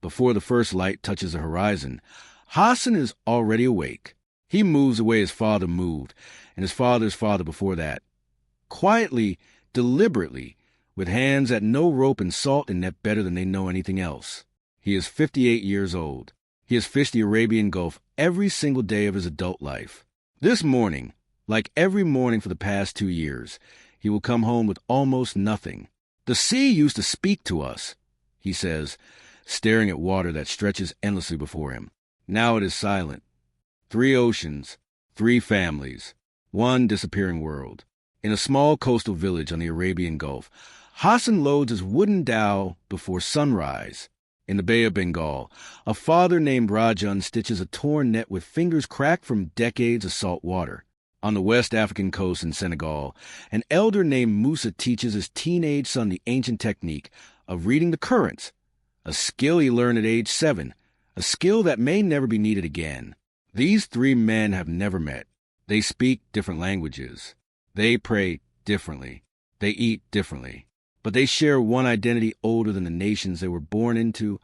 before the first light touches the horizon, Hassan is already awake. He moves the way his father moved, and his father's father before that. Quietly, deliberately, with hands that know rope and salt and net better than they know anything else. He is 58 years old. He has fished the Arabian Gulf every single day of his adult life. This morning, like every morning for the past 2 years, he will come home with almost nothing. "The sea used to speak to us," he says, staring at water that stretches endlessly before him. Now it is silent. 3 oceans, 3 families, 1 disappearing world. In a small coastal village on the Arabian Gulf, Hassan loads his wooden dhow before sunrise. In the Bay of Bengal, a father named Rajan stitches a torn net with fingers cracked from decades of salt water. On the West African coast in Senegal, an elder named Moussa teaches his teenage son the ancient technique of reading the currents, a skill he learned at age 7, a skill that may never be needed again. These 3 men have never met. They speak different languages. They pray differently. They eat differently. But they share one identity older than the nations they were born into.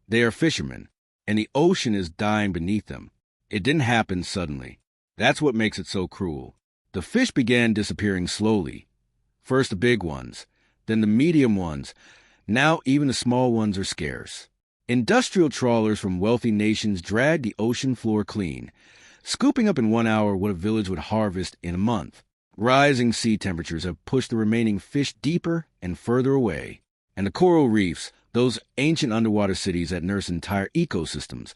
They are fishermen, and the ocean is dying beneath them. It didn't happen suddenly. That's what makes it so cruel. The fish began disappearing slowly. First the big ones, then the medium ones. Now even the small ones are scarce. Industrial trawlers from wealthy nations dragged the ocean floor clean, scooping up in 1 hour what a village would harvest in a month. Rising sea temperatures have pushed the remaining fish deeper and further away. And the coral reefs, those ancient underwater cities that nurse entire ecosystems,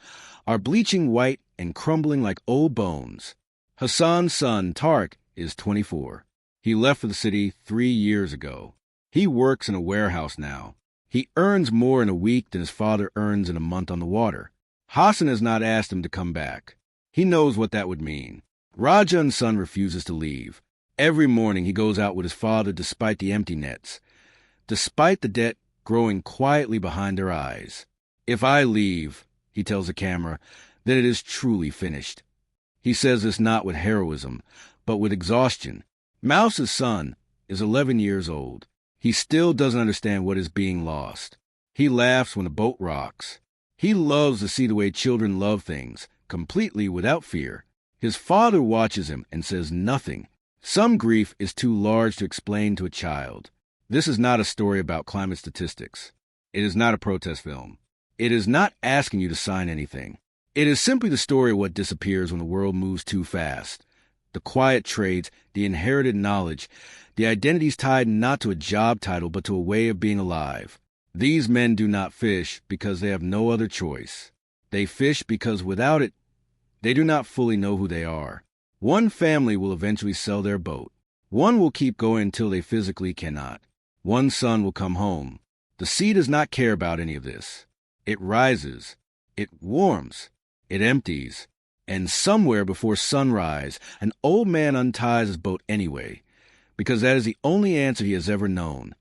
are bleaching white and crumbling like old bones. Hassan's son, Tariq, is 24. He left for the city 3 years ago. He works in a warehouse now. He earns more in a week than his father earns in a month on the water. Hassan has not asked him to come back. He knows what that would mean. Rajan's son refuses to leave. Every morning he goes out with his father despite the empty nets, despite the debt growing quietly behind their eyes. "If I leave," he tells the camera, "then it is truly finished." He says this not with heroism, but with exhaustion. Mousa's son is 11 years old. He still doesn't understand what is being lost. He laughs when a boat rocks. He loves to see the way children love things, completely without fear. His father watches him and says nothing. Some grief is too large to explain to a child. This is not a story about climate statistics. It is not a protest film. It is not asking you to sign anything. It is simply the story of what disappears when the world moves too fast. The quiet trades, the inherited knowledge, the identities tied not to a job title but to a way of being alive. These men do not fish because they have no other choice. They fish because without it, they do not fully know who they are. One family will eventually sell their boat. One will keep going until they physically cannot. One son will come home. The sea does not care about any of this. It rises. It warms. It empties. And somewhere before sunrise, an old man unties his boat anyway, because that is the only answer he has ever known.